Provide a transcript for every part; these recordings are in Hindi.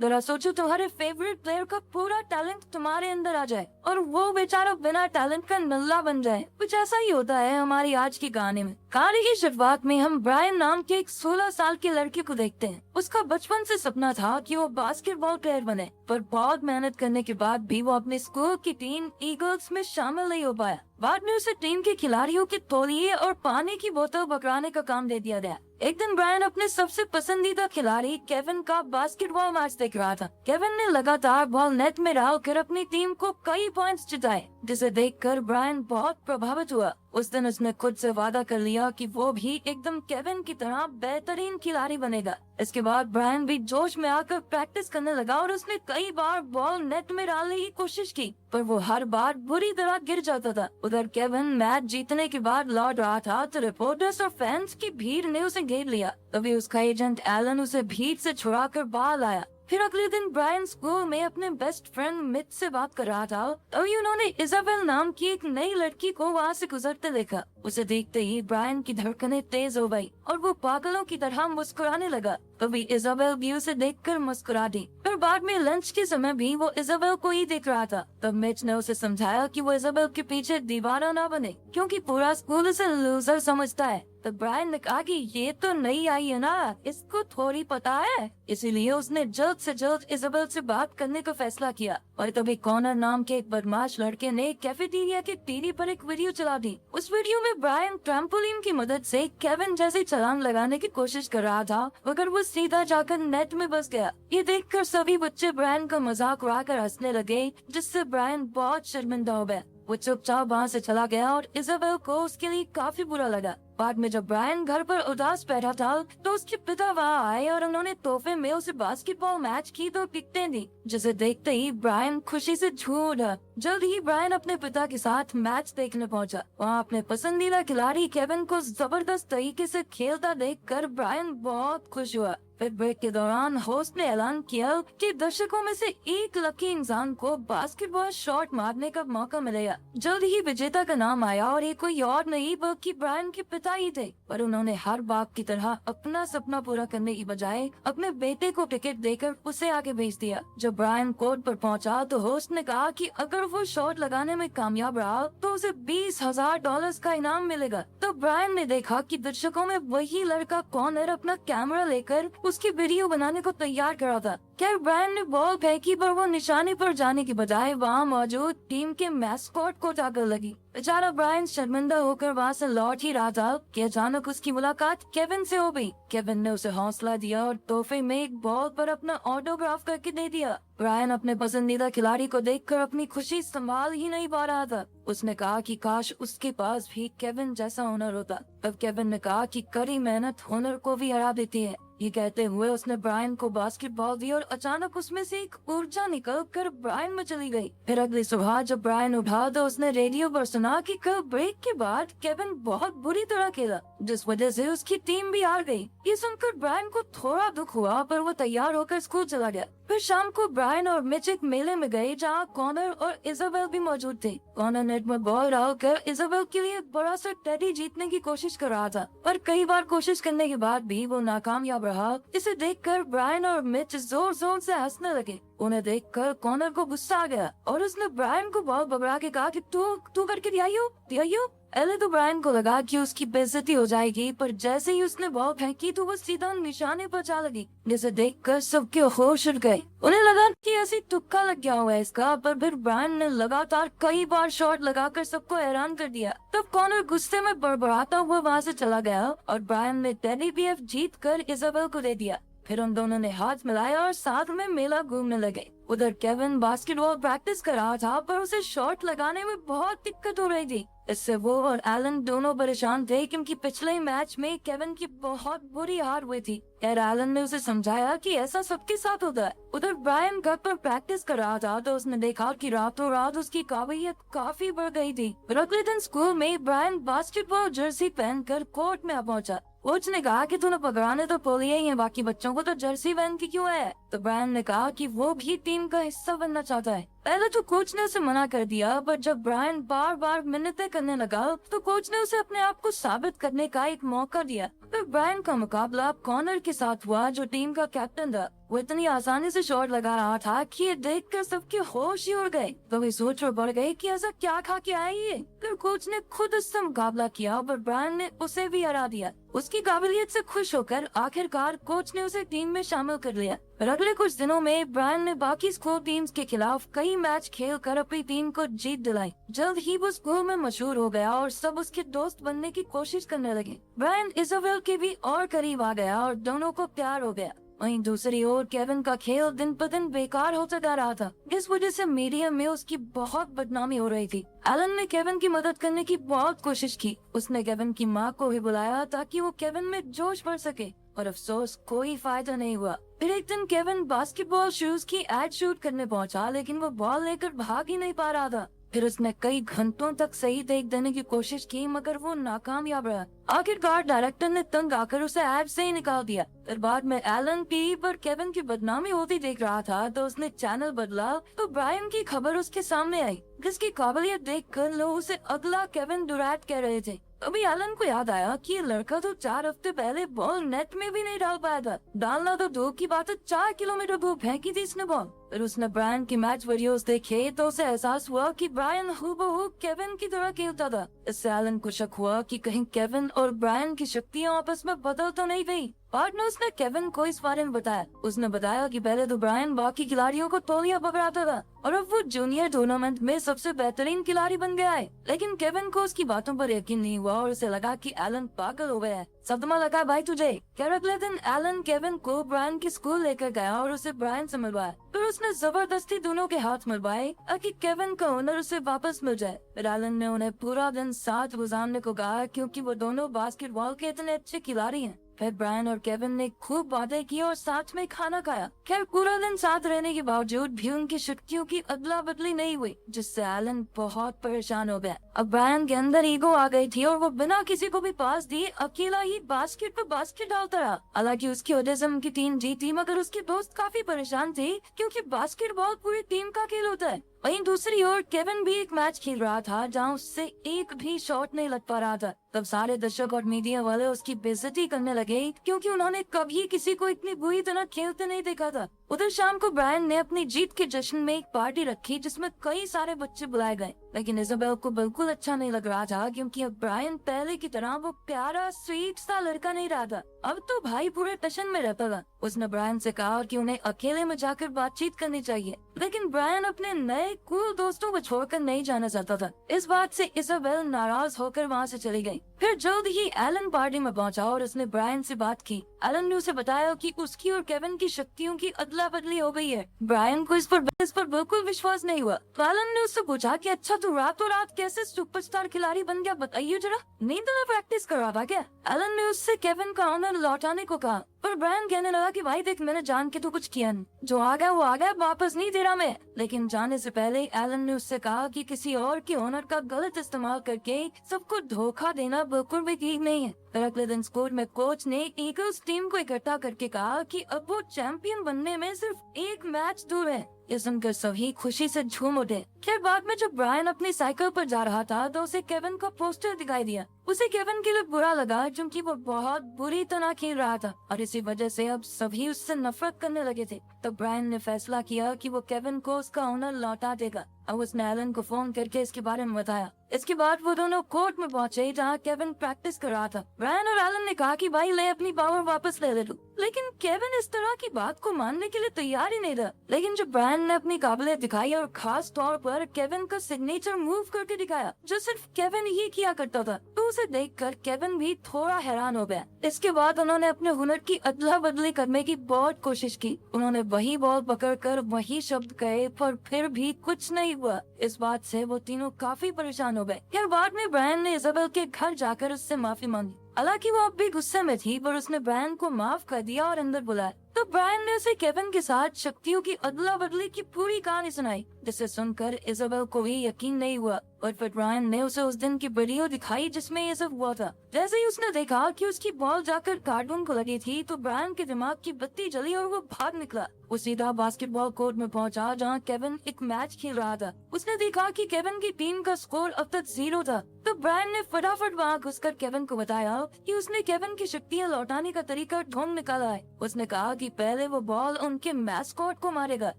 जरा सोचो तुम्हारे फेवरेट प्लेयर का पूरा टैलेंट तुम्हारे अंदर आ जाए और वो बेचारा बिना टैलेंट का नल्ला बन जाए। कुछ ऐसा ही होता है हमारी आज की कहानी में। कहानी की शुरुआत में हम ब्रायन नाम के एक 16 साल के लड़के को देखते हैं। उसका बचपन से सपना था कि वो बास्केटबॉल प्लेयर बने, पर बहुत मेहनत करने के बाद भी वो अपने स्कूल की टीम ईगल्स में शामिल नहीं हो पाया। बाद में उसे टीम के खिलाड़ियों के तौलिए और पानी की बोतल पकड़ाने का काम दे दिया गया। एक दिन ब्रायन अपने सबसे पसंदीदा खिलाड़ी केविन का बास्केटबॉल मैच देख रहा था। केविन ने लगातार बॉल नेट में डालकर अपनी टीम को कई पॉइंट्स जिताए, जिसे देखकर ब्रायन बहुत प्रभावित हुआ। उस दिन उसने खुद से वादा कर लिया कि वो भी एकदम केविन की तरह बेहतरीन खिलाड़ी बनेगा। इसके बाद ब्रायन भी जोश में आकर प्रैक्टिस करने लगा और उसने कई बार बॉल नेट में डालने की कोशिश की, पर वो हर बार बुरी तरह गिर जाता था। उधर केविन मैच जीतने के बाद लौट रहा था तो रिपोर्टर्स और फैंस की भीड़ ने उसे घेर लिया। तभी उसका एजेंट एलन उसे भीड़ से छुड़ाकर बाहर लाया। फिर अगले दिन ब्रायन स्कूल में अपने बेस्ट फ्रेंड मिथ से बात कर रहा था, तभी उन्होंने इजाबेल नाम की एक नई लड़की को वहाँ से गुजरते देखा। उसे देखते ही ब्रायन की धड़कनें तेज हो गई और वो पागलों की तरह मुस्कुराने लगा। तभी इजाबेल भी उसे देखकर मुस्कुरा दी। फिर बाद में लंच के समय भी वो इजाबेल को ही देख रहा था। तब मिच ने उसे समझाया कि वो इजाबेल के पीछे दीवाना ना बने, क्योंकि पूरा स्कूल उसे लूजर समझता है। तब ब्रायन ने कहा कि ये तो नई आई है ना, इसको थोड़ी पता है। इसीलिए उसने जल्द से जल्द इजाबेल से बात करने का फैसला किया। और तभी कॉनर नाम के एक बदमाश लड़के ने कैफेटेरिया के टीवी पर एक वीडियो चला दी। उस वीडियो में ब्रायन ट्रैम्पोलिन की मदद से केविन जैसी छलांग लगाने की कोशिश कर रहा था, मगर वो सीधा जाकर नेट में बस गया। ये देखकर सभी बच्चे ब्रायन का मजाक उड़ाकर हंसने लगे, जिससे ब्रायन बहुत शर्मिंदा हो गया। वो चुपचाप वहाँ से चला गया और इजाबेल को उसके लिए काफी बुरा लगा। बाद में जब ब्रायन घर पर उदास बैठा था तो उसके पिता वहाँ आए और उन्होंने तोहफे में उसे बास्केटबॉल मैच की 2 टिकटें दी, जिसे देखते ही ब्रायन खुशी से झूम उठा। जल्द ही ब्रायन अपने पिता के साथ मैच देखने पहुंचा। वहाँ अपने पसंदीदा खिलाड़ी केविन को जबरदस्त तरीके से खेलता देखकर ब्रायन बहुत खुश हुआ। फिर ब्रेक के दौरान होस्ट ने ऐलान किया कि दर्शकों में से एक लकी इंसान को बास्केटबॉल शॉट मारने का मौका मिलेगा। जल्द ही विजेता का नाम आया और ये कोई और नहीं बल्कि ब्रायन के पिता ही थे। पर उन्होंने हर बाप की तरह अपना सपना पूरा करने की बजाय अपने बेटे को टिकट देकर उसे आगे भेज दिया। जब ब्रायन कोर्ट पर पहुंचा तो होस्ट ने कहा कि अगर वो शॉट लगाने में कामयाब रहा तो उसे $20,000 का इनाम मिलेगा। तो ब्रायन ने देखा कि दर्शकों में वही लड़का कॉर्नर अपना कैमरा लेकर उसकी वीडियो बनाने को तैयार कर रहा था। खैर ब्रायन ने बॉल फेंकी, पर वो निशाने पर जाने की बजाय वहाँ मौजूद टीम के मैस्कॉट को टाकर लगी। बेचारा ब्रायन शर्मिंदा होकर वहाँ से लौट ही रहा था कि अचानक उसकी मुलाकात केविन से हो गई। केविन ने उसे हौसला दिया और तोहफे में एक बॉल पर अपना ऑटोग्राफ करके दे दिया। ब्रायन अपने पसंदीदा खिलाड़ी को देखकर अपनी खुशी संभाल ही नहीं पा रहा था। उसने कहा कि काश उसके पास भी केविन जैसा हुनर होता। तब केविन ने कहा कि कड़ी मेहनत हुनर को भी हरा देती है। ये कहते हुए उसने ब्रायन को बास्केटबॉल दी और अचानक उसमें से एक ऊर्जा निकल कर ब्रायन में चली गई। फिर अगली सुबह जब ब्रायन उठा तो उसने रेडियो पर सुना कि कल ब्रेक के बाद केविन बहुत बुरी तरह खेला, जिस वजह से उसकी टीम भी हार गई। ये सुनकर ब्रायन को थोड़ा दुख हुआ, पर वो तैयार होकर स्कूल चला गया। फिर शाम को ब्रायन और मिच एक मेले में गए जहाँ कॉनर और इजाबेल भी मौजूद थे। कॉनर नेट में बॉल डालकर इजाबेल के लिए बड़ा सा टेडी जीतने की कोशिश कर रहा था, पर कई बार कोशिश करने के बाद भी वो नाकामयाब रहा। इसे देखकर ब्रायन और मिच जोर जोर से हंसने लगे। उन्हें देखकर कॉनर को गुस्सा आ गया और उसने ब्रायन को बॉल पकड़ा के कहा कि तू करके दियाइयो। पहले तो ब्रायन को लगा कि उसकी बेइज्जती हो जाएगी, पर जैसे ही उसने बॉल फेंकी तो वो सीधा निशाने पर जा लगी, जिसे देखकर सबके होश उड़ गए। उन्हें लगा कि ऐसी तुक्का लग गया हुआ है इसका, पर फिर ब्रायन ने लगातार कई बार शॉट लगाकर सबको हैरान कर दिया। तब कॉनर गुस्से में बड़बड़ाता हुआ वहाँ से चला गया और ब्रायन ने टेडी बीएफ जीत कर इजाबेल को दे दिया। फिर उन दोनों ने हाथ मिलाया और साथ में मेला घूमने लगे। उधर केविन बास्केटबॉल प्रैक्टिस कर रहा था, पर उसे शॉट लगाने में बहुत दिक्कत हो रही थी। इससे वो और एलन दोनों परेशान थे, क्योंकि पिछले मैच में केविन की बहुत बुरी हार हुई थी। खैर एलन ने उसे समझाया कि ऐसा सबके साथ होता है। उधर ब्रायन घर पर प्रैक्टिस कर रहा था तो उसने देखा कि रातों रात उसकी काबिलियत काफी बढ़ गई थी। फिर अगले दिन स्कूल में ब्रायन बास्केटबॉल जर्सी पहनकर कोर्ट में पहुंचा। कोच ने कहा कि तूने पकड़ाने तो पोलिए ही है, बाकी बच्चों को तो जर्सी पहन की क्यों है। तो ब्रायन ने कहा कि वो भी टीम का हिस्सा बनना चाहता है। पहले तो कोच ने उसे मना कर दिया, पर जब ब्रायन बार बार मिन्नतें करने लगा तो कोच ने उसे अपने आप को साबित करने का एक मौका दिया। फिर ब्रायन का मुकाबला कॉनर के साथ हुआ, जो टीम का कैप्टन था। वो इतनी आसानी से शॉट लगा रहा था कि ये देखकर सबके होश ही उड़ गए। तो वे सोच में पड़ गए कि ऐसा क्या खा के आए ये। फिर कोच ने खुद उससे मुकाबला किया, पर ब्रायन ने उसे भी हरा दिया। उसकी काबिलियत से खुश होकर आखिरकार कोच ने उसे टीम में शामिल कर लिया। पर अगले कुछ दिनों में ब्रायन ने बाकी स्कूल टीम्स के खिलाफ कई मैच खेलकर अपनी टीम को जीत दिलाई। जल्द ही वो स्कूल में मशहूर हो गया और सब उसके दोस्त बनने की कोशिश करने लगे। ब्रायन इजाबेल के भी और करीब आ गया और दोनों को प्यार हो गया। वहीं दूसरी ओर केविन का खेल दिन पर दिन बेकार होता जा रहा था। इस वजह से मीडिया में उसकी बहुत बदनामी हो रही थी। एलन ने केविन की मदद करने की बहुत कोशिश की। उसने केविन की माँ को भी बुलाया ताकि वो केविन में जोश भर सके, और अफसोस कोई फायदा नहीं हुआ। फिर एक दिन केविन बास्केटबॉल शूज की एड शूट करने पहुंचा, लेकिन वो बॉल लेकर भाग ही नहीं पा रहा था। फिर उसने कई घंटों तक सही देख देने की कोशिश की, मगर वो नाकामयाब रहा। आखिरकार डायरेक्टर ने तंग आकर उसे ऐप से ही निकाल दिया। फिर बाद में एलन टीवी पर केविन की बदनामी होती देख रहा था, तो उसने चैनल बदला तो ब्रायन की खबर उसके सामने आई, जिसकी काबिलियत देखकर लोग उसे अगला केविन डुरैंट कह रहे थे। अभी एलन को याद आया कि ये लड़का तो 4 हफ्ते पहले बॉल नेट में भी नहीं डाल पाया था। डालना तो दूर की बात है, 4 किलोमीटर दूर फेंकी थी इसने बॉल। फिर उसने ब्रायन की मैच वीडियोस देखे तो उसे एहसास हुआ कि ब्रायन हूबहू केविन की तरह खेलता था। इससे एलन को शक हुआ कि कहीं केविन और ब्रायन की शक्तियाँ आपस में बदल तो नहीं गई। पार्टनर्स ने केविन को इस बारे में बताया। उसने बताया कि पहले तो ब्रायन बाकी खिलाड़ियों को तौलिया पकड़ाता था और अब वो जूनियर टूर्नामेंट में सबसे बेहतरीन खिलाड़ी बन गया है। लेकिन केविन को उसकी बातों पर यकीन नहीं हुआ और उसे लगा कि एलन पागल हो गया है। सदमा लगा भाई तुझे। अगले दिन एलन केविन को ब्रायन के स्कूल लेकर गया और उसे ब्रायन से मिलवाया। फिर उसने जबरदस्ती दोनों के हाथ मिलवाए ताकि केविन का हुनर उसे वापस मिल जाए। फिर एलन ने उन्हें पूरा दिन साथ गुजारने को कहा, क्योंकि वो दोनों बास्केटबॉल के इतने अच्छे खिलाड़ी हैं। फिर ब्रायन और केविन ने खूब बातें की और साथ में खाना खाया। खैर पूरा दिन साथ रहने के बावजूद भी उनकी शक्तियों की अदला बदली नहीं हुई, जिससे एलन बहुत परेशान हो गया। अब ब्रायन के अंदर ईगो आ गई थी और वो बिना किसी को भी पास दिए अकेला ही बास्केट पर बास्केट डालता रहा। हालांकि उसकी वजह से उनकी टीम जीती, मगर उसके दोस्त काफी परेशान थे, क्योंकि बास्केटबॉल पूरी टीम का खेल होता है। वहीं दूसरी ओर केविन भी एक मैच खेल रहा था जहां उससे एक भी शॉट नहीं लग पा रहा था। तब सारे दर्शक और मीडिया वाले उसकी बेइज्जती करने लगे, क्योंकि उन्होंने कभी किसी को इतनी बुरी तरह खेलते नहीं देखा था। उधर शाम को ब्रायन ने अपनी जीत के जश्न में एक पार्टी रखी, जिसमें कई सारे बच्चे बुलाए गए। लेकिन इजाबेल को बिल्कुल अच्छा नहीं लग रहा था, क्योंकि अब ब्रायन पहले की तरह वो प्यारा स्वीट सा लड़का नहीं रहा था। अब तो भाई पूरे टशन में रहता था। उसने ब्रायन से कहा कि उन्हें अकेले में जाकर बातचीत करनी चाहिए, लेकिन ब्रायन अपने नए कूल दोस्तों को छोड़कर नहीं जाना चाहता था। इस बात से इजाबेल नाराज होकर वहाँ से चली गई। फिर जल्द ही एलन पार्टी में पहुंचा और उसने ब्रायन से बात की। एलन ने उसे बताया कि उसकी और केविन की शक्तियों की अदला बदली हो गई है। ब्रायन को इस पर बिल्कुल विश्वास नहीं हुआ। तो एलन ने उससे पूछा कि अच्छा तू रातों रात कैसे सुपरस्टार खिलाड़ी बन गया, बताइए जरा, नींद में प्रैक्टिस कर रहा था क्या? एलन ने उससे केविन का ऑनर लौटाने को कहा, पर ब्रायन कहने लगा कि भाई देख, मैंने जान के तो कुछ किया नहीं, जो आ गया वो आ गया, वापस नहीं दे रहा मैं। लेकिन जाने से पहले एलन ने उससे कहा कि किसी और के ऑनर का गलत इस्तेमाल करके सबको धोखा देना बिल्कुल भी ठीक नहीं है। फिर अगले दिन स्कूल में कोच ने ईगल्स टीम को इकट्ठा करके कहा कि अब वो चैंपियन बनने में सिर्फ एक मैच दूर है। ये सुनकर सभी खुशी से झूम उठे। खैर बाद में जब ब्रायन अपनी साइकिल पर जा रहा था तो उसे केविन का पोस्टर दिखाई दिया। उसे केविन के लिए बुरा लगा, क्योंकि वो बहुत बुरी तरह खेल रहा था और इसी वजह से अब सभी उससे नफरत करने लगे थे। तो ब्रायन ने फैसला किया कि वो केविन को उसका ऑनर लौटा देगा। अब उसने एलन को फोन करके इसके बारे में बताया। इसके बाद वो दोनों कोर्ट में पहुंचे जहाँ केविन प्रैक्टिस कर रहा था। ब्रायन और एलन ने कहा कि भाई ले अपनी पावर वापस ले तू, लेकिन केविन इस तरह की बात को मानने के लिए तैयार ही नहीं था। लेकिन जब ब्रायन ने अपनी काबिलियत दिखाई और खास तौर पर केविन का सिग्नेचर मूव करके दिखाया, जो सिर्फ केविन ही किया करता था, तो उसे देखकर केविन भी थोड़ा हैरान हो गया। इसके बाद उन्होंने अपने हुनर की अदला बदली करने की बहुत कोशिश की। उन्होंने वही बॉल पकड़कर वही शब्द कहे, पर फिर भी कुछ नहीं हुआ। इस बात से वो तीनों काफी परेशान हो गए। यार बाद में ब्रायन ने इजाबेल के घर जाकर उससे माफी मांगी। हालांकि वो अब भी गुस्से में थी, पर उसने ब्रायन को माफ कर दिया और अंदर बुलाया। तो तो ब्रायन ने उसे केविन के साथ शक्तियों की अदला बदली की पूरी कहानी सुनाई, जिसे सुनकर इजाबेल को भी यकीन नहीं हुआ। और फिर ब्रायन ने उसे उस दिन की वीडियो दिखाई जिसमें ये सब हुआ था। जैसे ही उसने देखा कि उसकी बॉल जाकर कार्टून को लगी थी तो ब्रायन के दिमाग की बत्ती जली और वो भाग निकला। वो सीधा बास्केटबॉल कोर्ट में पहुंचा जहां केविन एक मैच खेल रहा था। उसने देखा कि केविन की टीम का स्कोर अब तक 0 था। तो ब्रायन ने फटाफट वहां घुसकर केविन को बताया कि उसने केविन की शक्तियां लौटाने का तरीका ढूंढ निकाला है। उसने कहा कि पहले वो बॉल उनके मैस्कॉट को मारेगा,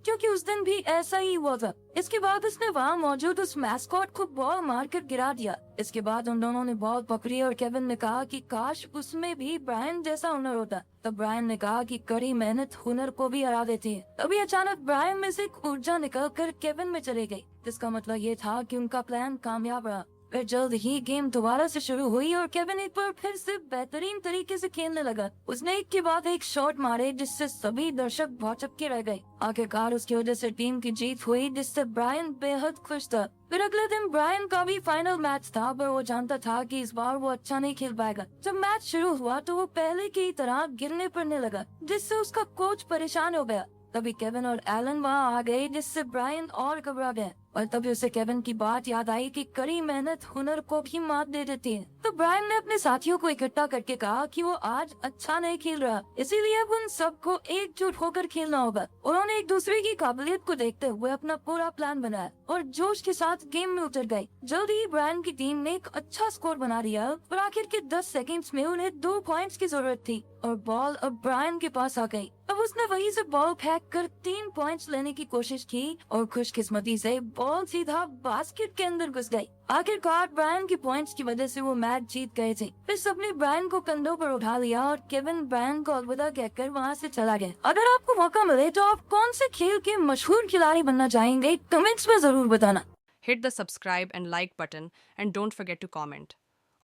क्योंकि उस दिन भी ऐसा ही हुआ था। इसके बाद उसने वहाँ मौजूद उस मैस्कॉट को बॉल मारकर गिरा दिया। इसके बाद उन दोनों ने बॉल पकड़ी और केविन ने कहा कि काश उसमें भी ब्रायन जैसा हुनर होता। तब ब्रायन ने कहा कि कड़ी मेहनत हुनर को भी हरा देती है। तभी अचानक ब्रायन में से एक ऊर्जा निकलकर केविन में चली गई, जिसका मतलब ये था कि उनका प्लान कामयाब रहा। फिर जल्द ही गेम दोबारा से शुरू हुई और केविन एक बार फिर से बेहतरीन तरीके से खेलने लगा। उसने एक के बाद एक शॉट मारे जिससे सभी दर्शक भौचक्के रह गए। आखिरकार उसकी वजह से टीम की जीत हुई, जिससे ब्रायन बेहद खुश था। फिर अगले दिन ब्रायन का भी फाइनल मैच था, पर वो जानता था कि इस बार वो अच्छा नहीं खेल पाएगा। जब मैच शुरू हुआ तो वो पहले की तरह गिरने पड़ने लगा, जिससे उसका कोच परेशान हो गया। तभी केविन और एलन वहाँ आ गए, जिससे ब्रायन और घबरा गया। और तभी उसे केविन की बात याद आई कि कड़ी मेहनत हुनर को भी मात दे देती है। तो ब्रायन ने अपने साथियों को इकट्ठा करके कहा कि वो आज अच्छा नहीं खेल रहा, इसीलिए अब उन सबको एकजुट होकर खेलना होगा। उन्होंने एक दूसरे की काबिलियत को देखते हुए अपना पूरा प्लान बनाया और जोश के साथ गेम में उतर गए। जल्दी ही ब्रायन की टीम ने एक अच्छा स्कोर बना दिया और आखिर के 10 सेकंड्स में उन्हें 2 पॉइंट्स की जरूरत थी और बॉल अब ब्रायन के पास आ गई। अब उसने वहीं से बॉल फेंक कर 3 पॉइंट्स लेने की कोशिश की और खुशकिस्मती से बॉल सीधा बास्केट के अंदर घुस गई। आखिरकार ब्रायन की पॉइंट्स की वजह से वो मैच जीत गए थे। फिर सबने ब्रायन को कंधों पर उठा लिया और केविन ब्रायन को अलविदा कहकर वहाँ से चला गया। अगर आपको मौका मिले तो आप कौन से खेल के मशहूर खिलाड़ी बनना चाहेंगे, कमेंट्स में जरूर बताना। Hit the subscribe and like button and don't forget to comment.